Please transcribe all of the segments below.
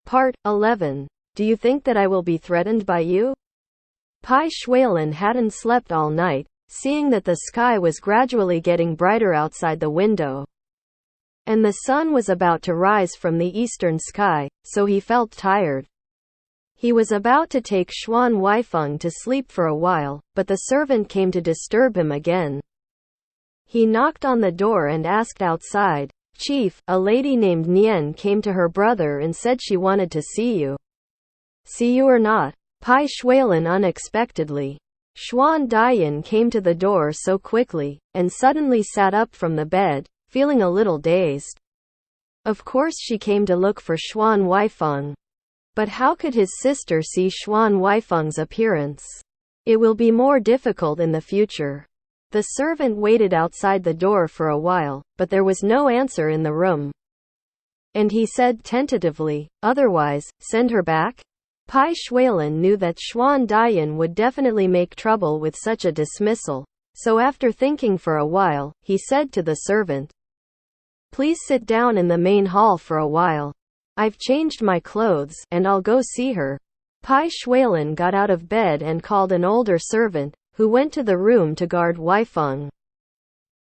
Part 11. Do you think that I will be threatened by you? Bai Xuelan hadn't slept all night, seeing that the sky was gradually getting brighter outside the window. And the sun was about to rise from the eastern sky, so he felt tired. He was about to take Xuan Huaifeng to sleep for a while, but the servant came to disturb him again. He knocked on the door and asked outside. Chief, a lady named Nian came to her brother and said she wanted to see you. See you or not? Bai Xuelan unexpectedly. Xuan Dian came to the door so quickly, and suddenly sat up from the bed, feeling a little dazed. Of course she came to look for Xuan Huaifeng. But how could his sister see Xuan Huaifeng's appearance? It will be more difficult in the future. The servant waited outside the door for a while, but there was no answer in the room. And he said tentatively, otherwise, send her back? Bai Xuelan knew that Xuan Dian would definitely make trouble with such a dismissal, so after thinking for a while, he said to the servant, please sit down in the main hall for a while. I've changed my clothes, and I'll go see her. Bai Xuelan got out of bed and called an older servant, who went to the room to guard Huaifeng,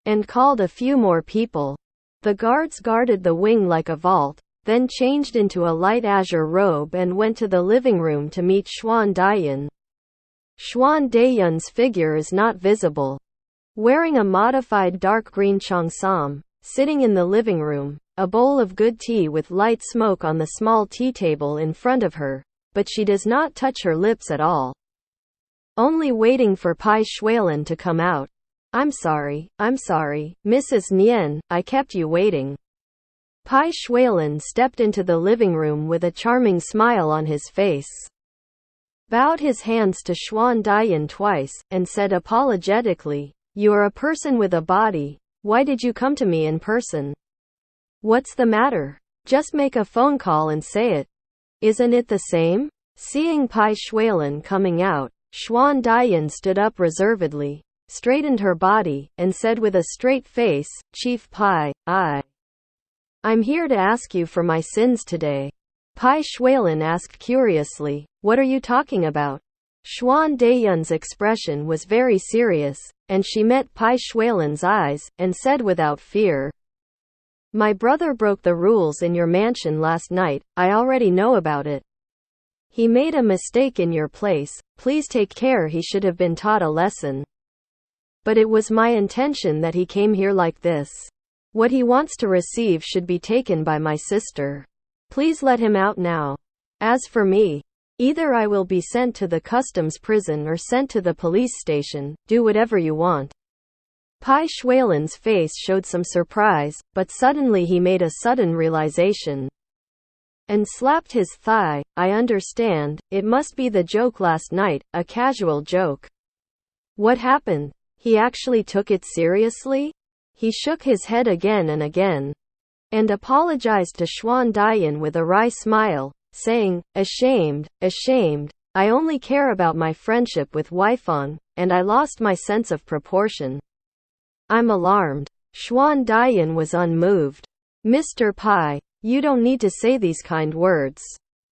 and called a few more people. The guards guarded the wing like a vault, then changed into a light azure robe and went to the living room to meet Xuan Dian. Xuan Dian's figure is not visible. Wearing a modified dark green cheongsam, sitting in the living room, a bowl of good tea with light smoke on the small tea table in front of her, but she does not touch her lips at all. Only waiting for Bai Xuelan to come out. I'm sorry, Mrs. Nian, I kept you waiting. Bai Xuelan stepped into the living room with a charming smile on his face, bowed his hands to Xuan Dian twice, and said apologetically, you are a person with a body, why did you come to me in person? What's the matter? Just make a phone call and say it. Isn't it the same? Seeing Bai Xuelan coming out, Xuan Dian stood up reservedly, straightened her body, and said with a straight face, Chief Bai, I'm here to ask you for my sins today. Bai Xuelan asked curiously, what are you talking about? Xuan Dian's expression was very serious, and she met Bai Xuelan's eyes, and said without fear, my brother broke the rules in your mansion last night, I already know about it. He made a mistake in your place, please take care, he should have been taught a lesson. But it was my intention that he came here like this. What he wants to receive should be taken by my sister. Please let him out now. As for me, either I will be sent to the customs prison or sent to the police station, do whatever you want. Bai Xuelan's face showed some surprise, but suddenly he made a sudden realization, and slapped his thigh. I understand, it must be the joke last night, a casual joke. What happened? He actually took it seriously? He shook his head again and again, and apologized to Xuan Dian with a wry smile, saying, ashamed, I only care about my friendship with Huaifeng, and I lost my sense of proportion. I'm alarmed. Xuan Dian was unmoved. Mr. Bai, you don't need to say these kind words.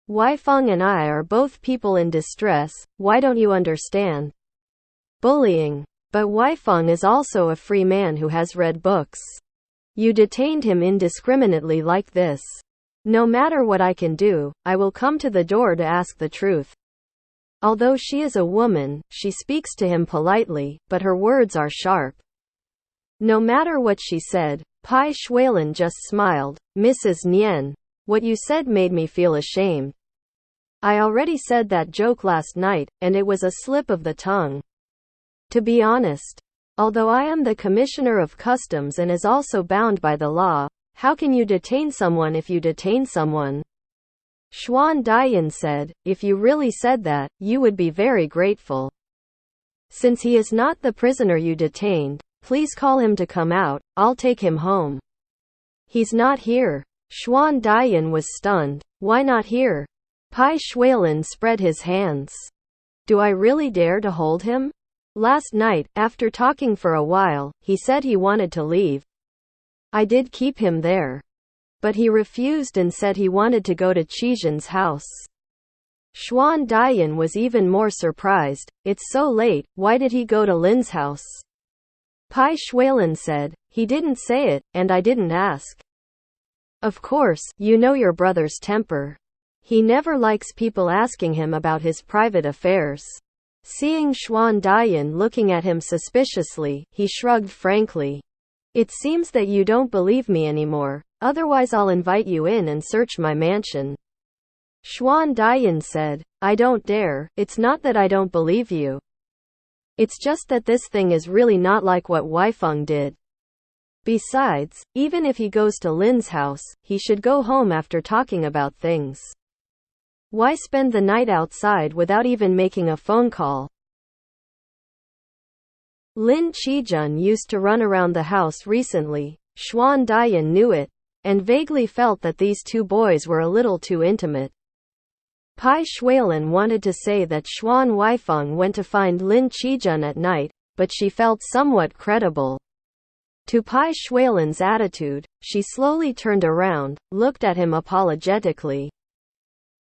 Huaifeng and I are both people in distress, why don't you understand? Bullying. But Huaifeng is also a free man who has read books. You detained him indiscriminately like this. No matter what I can do, I will come to the door to ask the truth. Although she is a woman, she speaks to him politely, but her words are sharp. No matter what she said, Bai Xuelan just smiled. Mrs. Nian, what you said made me feel ashamed. I already said that joke last night, and it was a slip of the tongue. To be honest, although I am the Commissioner of Customs and is also bound by the law, how can you detain someone if you detain someone? Xuan Dian said, if you really said that, you would be very grateful. Since he is not the prisoner you detained, please call him to come out, I'll take him home. He's not here. Xuan Dian was stunned. Why not here? Bai Xuelan spread his hands. Do I really dare to hold him? Last night, after talking for a while, he said he wanted to leave. I did keep him there. but he refused and said he wanted to go to Qijan's house. Xuan Dian was even more surprised. It's so late, why did he go to Lin's house? Bai Xuelan said, he didn't say it, and I didn't ask. Of course, you know your brother's temper. He never likes people asking him about his private affairs. Seeing Xuan Dian looking at him suspiciously, he shrugged frankly. It seems that you don't believe me anymore, otherwise I'll invite you in and search my mansion. Xuan Dian said, I don't dare, it's not that I don't believe you. It's just that this thing is really not like what Huaifeng did. Besides, even if he goes to Lin's house, he should go home after talking about things. Why spend the night outside without even making a phone call? Lin Qijun used to run around the house recently. Xuan Dian knew it, and vaguely felt that these two boys were a little too intimate. Bai Xuelan wanted to say that Xuan Huaifeng went to find Lin Qijun at night, but she felt somewhat credible. To Bai Xuelan's attitude, she slowly turned around, looked at him apologetically,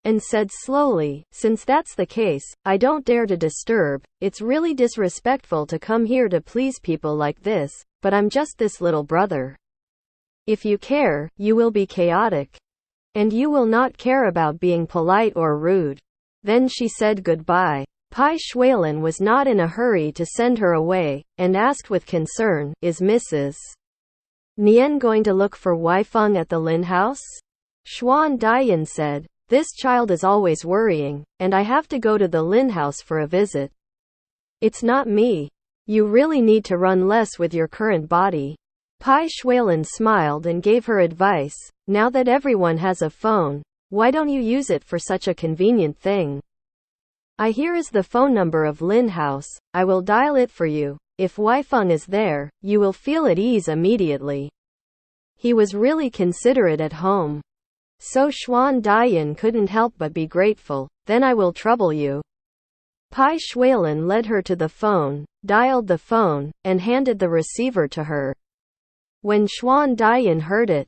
and said slowly, since that's the case, I don't dare to disturb. It's really disrespectful to come here to please people like this, but I'm just this little brother. If you care, you will be chaotic. And you will not care about being polite or rude. Then she said goodbye. Bai Xuelan was not in a hurry to send her away, and asked with concern, is Mrs. Nian going to look for Huaifeng at the Lin house? Xuan Dian said, this child is always worrying, and I have to go to the Lin house for a visit. It's not me. You really need to run less with your current body. Bai Xuelan smiled and gave her advice, now that everyone has a phone, why don't you use it for such a convenient thing? Here is the phone number of Lin house, I will dial it for you. If Huaifeng is there, you will feel at ease immediately. He was really considerate at home. So Xuan Dian couldn't help but be grateful. Then I will trouble you. Bai Xuelan led her to the phone, dialed the phone, and handed the receiver to her. When Xuan Dian heard it,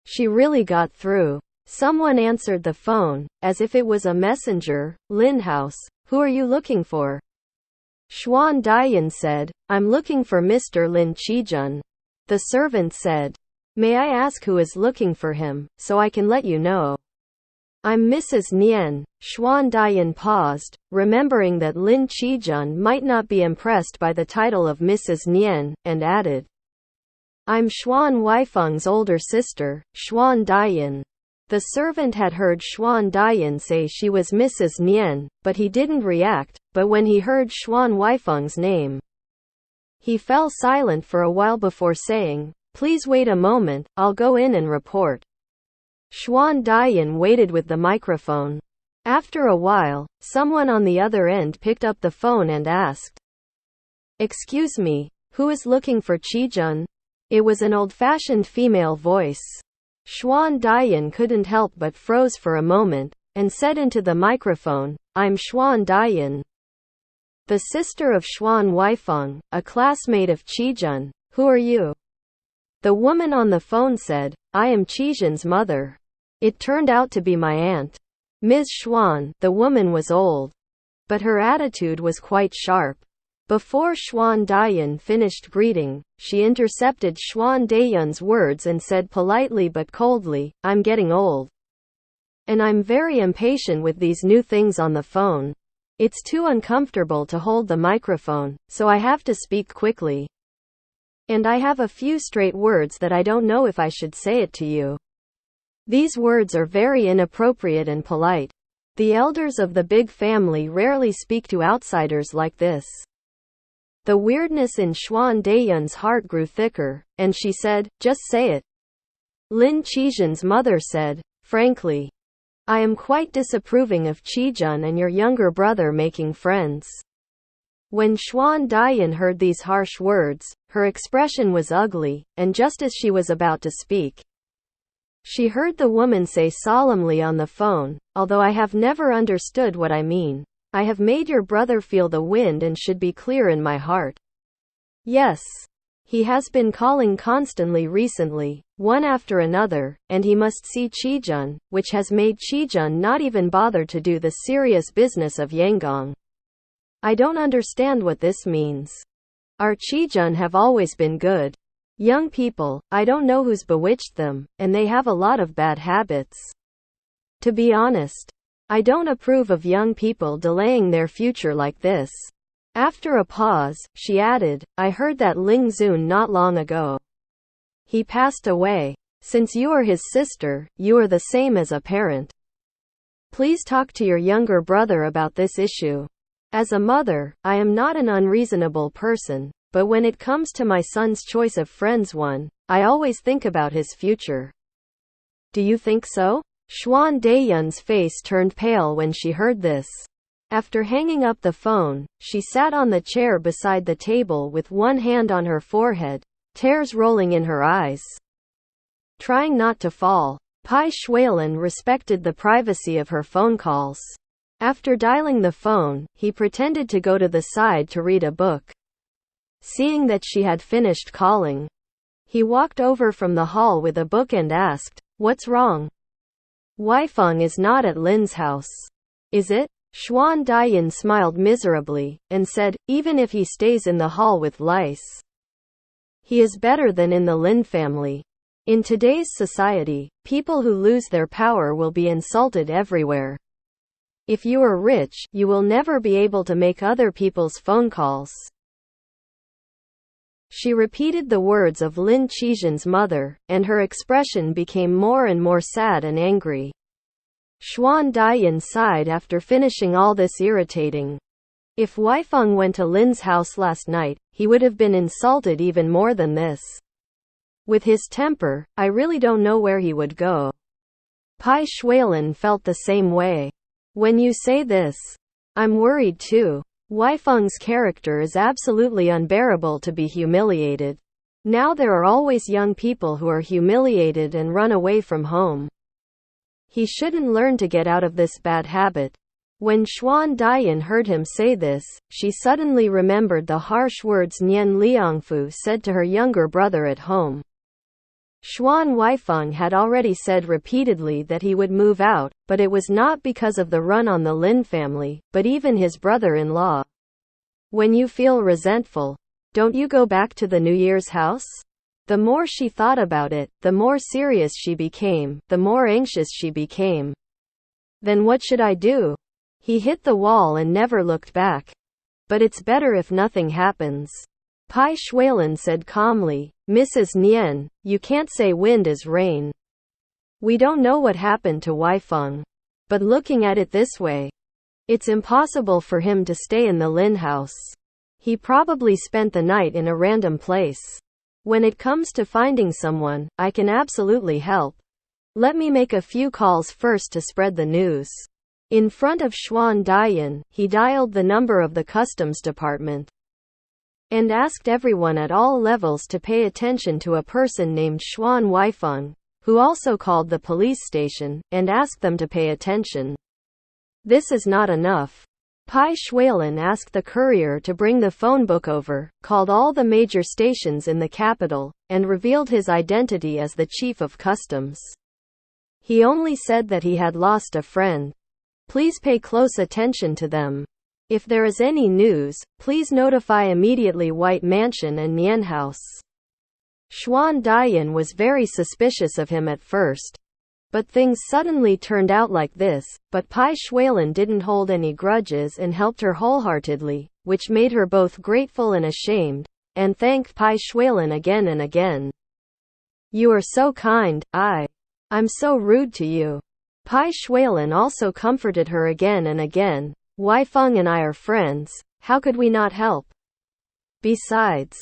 she really got through. Someone answered the phone, as if it was a messenger. Lin house, who are you looking for? Xuan Dian said, I'm looking for Mr. Lin Qijun. The servant said, may I ask who is looking for him, so I can let you know? I'm Mrs. Nian. Xuan Dian paused, remembering that Lin Qijun might not be impressed by the title of Mrs. Nian, and added, I'm Xuan Huaifeng's older sister, Xuan Dian. The servant had heard Xuan Dian say she was Mrs. Nian, but he didn't react. But when he heard Xuan Huaifeng's name, he fell silent for a while before saying, please wait a moment, I'll go in and report. Xuan Dian waited with the microphone. After a while, someone on the other end picked up the phone and asked, excuse me, who is looking for Qijun? It was an old-fashioned female voice. Xuan Dian couldn't help but froze for a moment, and said into the microphone, I'm Xuan Dian, the sister of Xuan Huaifeng, a classmate of Qijun. Who are you? The woman on the phone said, I am Qijun's mother. It turned out to be my aunt. Ms. Xuan. The woman was old, but her attitude was quite sharp. Before Xuan Dian finished greeting, she intercepted Xuan Dian's words and said politely but coldly, I'm getting old. And I'm very impatient with these new things on the phone. It's too uncomfortable to hold the microphone, so I have to speak quickly. And I have a few straight words that I don't know if I should say it to you. These words are very inappropriate and polite. The elders of the big family rarely speak to outsiders like this. The weirdness in Xuan Dian's heart grew thicker, and she said, just say it. Lin Qijun's mother said, frankly, I am quite disapproving of Qijun and your younger brother making friends. When Xuan Dian heard these harsh words, her expression was ugly, and just as she was about to speak, she heard the woman say solemnly on the phone, although I have never understood what I mean. I have made your brother feel the wind and should be clear in my heart. Yes. He has been calling constantly recently, one after another, and he must see Qijun, which has made Qijun not even bother to do the serious business of Yanggong. I don't understand what this means. Our Qijun have always been good. Young people, I don't know who's bewitched them, and they have a lot of bad habits. To be honest, I don't approve of young people delaying their future like this. After a pause, she added, I heard that Ling Zun not long ago. He passed away. Since you are his sister, you are the same as a parent. Please talk to your younger brother about this issue. As a mother, I am not an unreasonable person, but when it comes to my son's choice of friends I always think about his future. Do you think so? Xuan Daiyun's face turned pale when she heard this. After hanging up the phone, she sat on the chair beside the table with one hand on her forehead, tears rolling in her eyes. Trying not to fall, Bai Xuelan respected the privacy of her phone calls. After dialing the phone, he pretended to go to the side to read a book. Seeing that she had finished calling, he walked over from the hall with a book and asked, What's wrong? Huaifeng is not at Lin's house. Is it? Xuan Daiyun smiled miserably, and said, even if he stays in the hall with lice, he is better than in the Lin family. In today's society, people who lose their power will be insulted everywhere. If you are rich, you will never be able to make other people's phone calls. She repeated the words of Lin Qijun's mother, and her expression became more and more sad and angry. Xuan Daiyun sighed after finishing all this irritating. If Huaifeng went to Lin's house last night, he would have been insulted even more than this. With his temper, I really don't know where he would go. Bai Xuelan felt the same way. When you say this, I'm worried too. Huaifeng's character is absolutely unbearable to be humiliated. Now there are always young people who are humiliated and run away from home. He shouldn't learn to get out of this bad habit. When Xuan Daiyun heard him say this, she suddenly remembered the harsh words Nian Liangfu said to her younger brother at home. Xuan Huaifeng had already said repeatedly that he would move out, but it was not because of the run on the Lin family, but even his brother-in-law. When you feel resentful, don't you go back to the New Year's house? The more she thought about it, the more serious she became, the more anxious she became. Then what should I do? He hit the wall and never looked back. But it's better if nothing happens. Bai Xuelan said calmly, Mrs. Nian, you can't say wind is rain. We don't know what happened to Huaifeng. But looking at it this way, it's impossible for him to stay in the Lin house. He probably spent the night in a random place. When it comes to finding someone, I can absolutely help. Let me make a few calls first to spread the news. In front of Xuan Daiyun, he dialed the number of the customs department and asked everyone at all levels to pay attention to a person named Xuan Huaifeng, who also called the police station, and asked them to pay attention. This is not enough. Bai Xuelan asked the courier to bring the phone book over, called all the major stations in the capital, and revealed his identity as the chief of customs. He only said that he had lost a friend. Please pay close attention to them. If there is any news, please notify immediately White Mansion and Nian House. Xuan Daiyun was very suspicious of him at first. But things suddenly turned out like this, but Bai Xuelan didn't hold any grudges and helped her wholeheartedly, which made her both grateful and ashamed, and thanked Bai Xuelan again and again. You are so kind, I'm so rude to you. Bai Xuelan also comforted her again and again. Huaifeng and I are friends, how could we not help? Besides,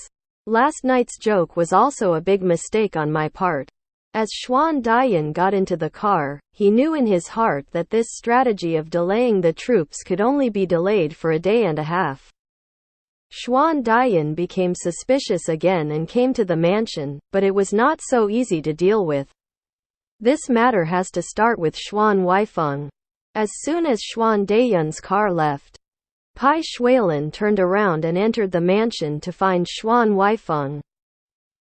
last night's joke was also a big mistake on my part. As Xuan Daiyun got into the car, he knew in his heart that this strategy of delaying the troops could only be delayed for a day and a half. Xuan Daiyun became suspicious again and came to the mansion, but it was not so easy to deal with. This matter has to start with Xuan Huaifeng. As soon as Xuan Daiyun's car left, Bai Xuelan turned around and entered the mansion to find Xuan Huaifeng.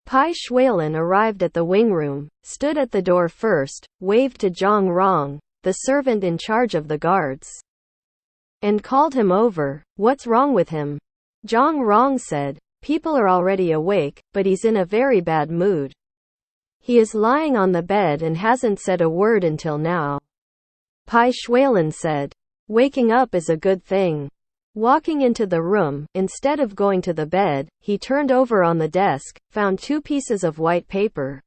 Bai Xuelan arrived at the wing room, stood at the door first, waved to Zhang Rong, the servant in charge of the guards, and called him over. What's wrong with him? Zhang Rong said. People are already awake, but he's in a very bad mood. He is lying on the bed and hasn't said a word until now. Bai Xuelan said. Waking up is a good thing. Walking into the room, instead of going to the bed, he turned over on the desk, found 2 pieces of white paper,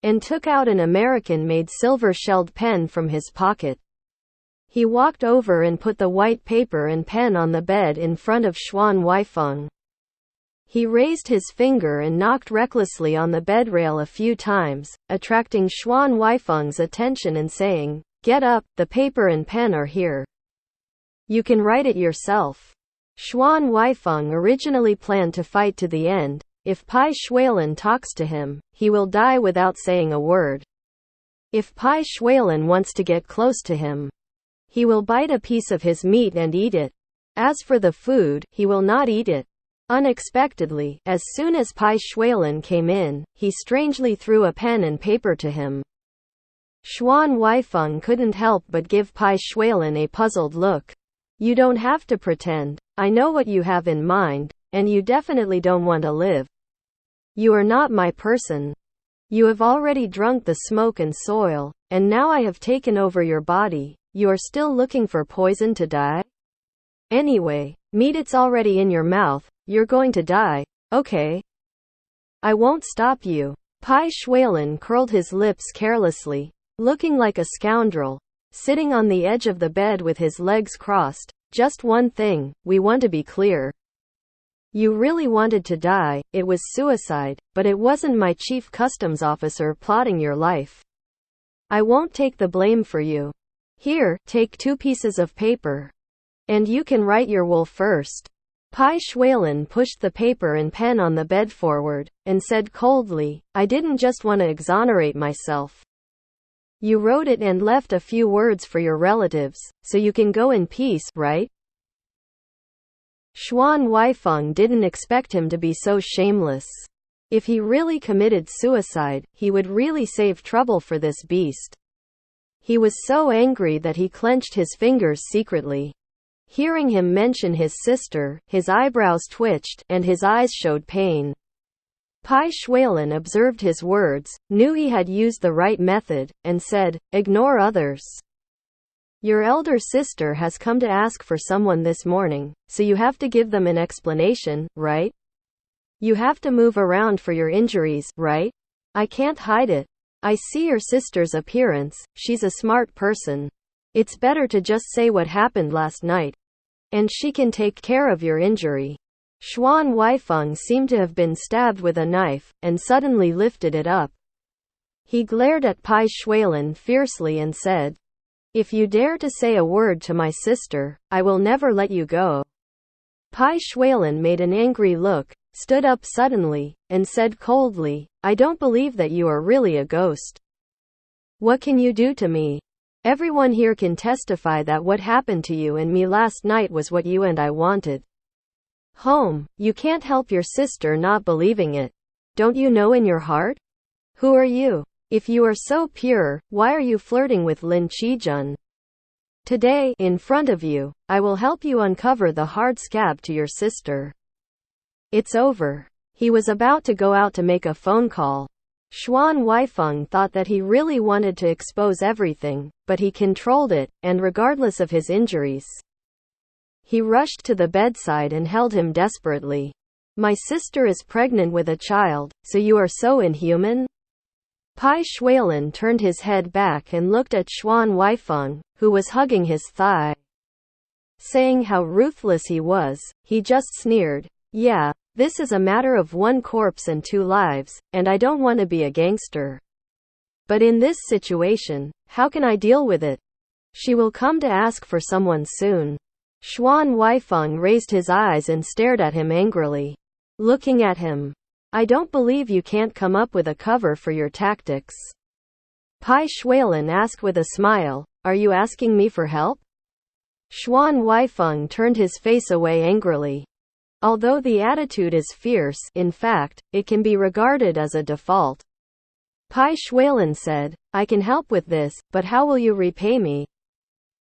and took out an American-made silver-shelled pen from his pocket. He walked over and put the white paper and pen on the bed in front of Xuan Huaifeng. He raised his finger and knocked recklessly on the bedrail a few times, attracting Xuan Huaifeng's attention and saying, "Get up, the paper and pen are here. You can write it yourself." Xuan Huaifeng originally planned to fight to the end. If Bai Xuelan talks to him, he will die without saying a word. If Bai Xuelan wants to get close to him, he will bite a piece of his meat and eat it. As for the food, he will not eat it. Unexpectedly, as soon as Bai Xuelan came in, he strangely threw a pen and paper to him. Xuan Huaifeng couldn't help but give Bai Xuelan a puzzled look. You don't have to pretend. I know what you have in mind, and you definitely don't want to live. You are not my person. You have already drunk the smoke and soil, and now I have taken over your body. You are still looking for poison to die? Anyway, meat it's already in your mouth. You're going to die, okay? I won't stop you. Bai Xuelan curled his lips carelessly, looking like a scoundrel, sitting on the edge of the bed with his legs crossed. Just one thing, we want to be clear. You really wanted to die, it was suicide, but it wasn't my chief customs officer plotting your life. I won't take the blame for you. Here, take 2 pieces of paper. And you can write your will first. Bai Xuelan pushed the paper and pen on the bed forward, and said coldly, I didn't just want to exonerate myself. You wrote it and left a few words for your relatives, so you can go in peace, right? Xuan Huaifeng didn't expect him to be so shameless. If he really committed suicide, he would really save trouble for this beast. He was so angry that he clenched his fingers secretly. Hearing him mention his sister, his eyebrows twitched, and his eyes showed pain. Bai Xuelan observed his words, knew he had used the right method, and said, Ignore others. Your elder sister has come to ask for someone this morning, so you have to give them an explanation, right? You have to move around for your injuries, right? I can't hide it. I see your sister's appearance, she's a smart person. It's better to just say what happened last night. And she can take care of your injury. Xuan Huaifeng seemed to have been stabbed with a knife, and suddenly lifted it up. He glared at Bai Xuelan fiercely and said, If you dare to say a word to my sister, I will never let you go. Bai Xuelan made an angry look, stood up suddenly, and said coldly, I don't believe that you are really a ghost. What can you do to me? Everyone here can testify that what happened to you and me last night was what you and I wanted. Home, you can't help your sister not believing it. Don't you know in your heart? Who are you? If you are so pure, why are you flirting with Lin Qijun? Today, in front of you, I will help you uncover the hard scab to your sister. It's over. He was about to go out to make a phone call. Xuan Huaifeng thought that he really wanted to expose everything, but he controlled it, and regardless of his injuries, he rushed to the bedside and held him desperately. My sister is pregnant with a child, so you are so inhuman? Bai Xuelan turned his head back and looked at Xuan Huaifeng, who was hugging his thigh. Saying how ruthless he was, he just sneered. Yeah, this is a matter of 1 corpse and 2 lives, and I don't want to be a gangster. But in this situation, how can I deal with it? She will come to ask for someone soon. Xuan Huaifeng raised his eyes and stared at him angrily. Looking at him. I don't believe you can't come up with a cover for your tactics. Bai Xuelan asked with a smile, Are you asking me for help? Xuan Huaifeng turned his face away angrily. Although the attitude is fierce, in fact, it can be regarded as a default. Bai Xuelan said, I can help with this, but how will you repay me?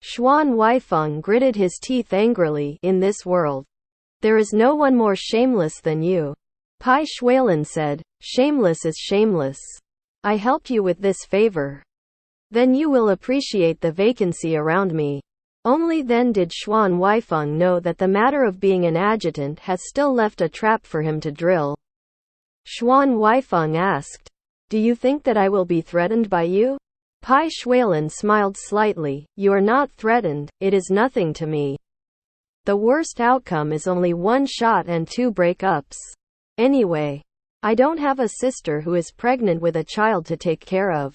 Xuan Huaifeng gritted his teeth angrily. In this world, there is no one more shameless than you. Bai Xuelan said, shameless is shameless. I help you with this favor. Then you will appreciate the vacancy around me. Only then did Xuan Huaifeng know that the matter of being an adjutant has still left a trap for him to drill. Xuan Huaifeng asked, do you think that I will be threatened by you? Bai Xuelan smiled slightly. You are not threatened, it is nothing to me. The worst outcome is only 1 shot and 2 breakups. Anyway, I don't have a sister who is pregnant with a child to take care of.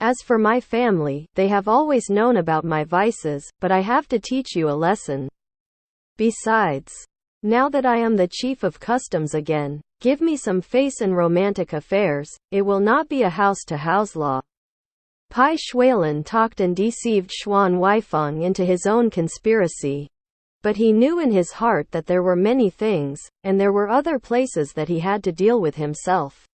As for my family, they have always known about my vices, but I have to teach you a lesson. Besides, now that I am the chief of customs again, give me some face in romantic affairs, it will not be a house-to-house law. Bai Xuelan talked and deceived Xuan Huaifeng into his own conspiracy. But he knew in his heart that there were many things, and there were other places that he had to deal with himself.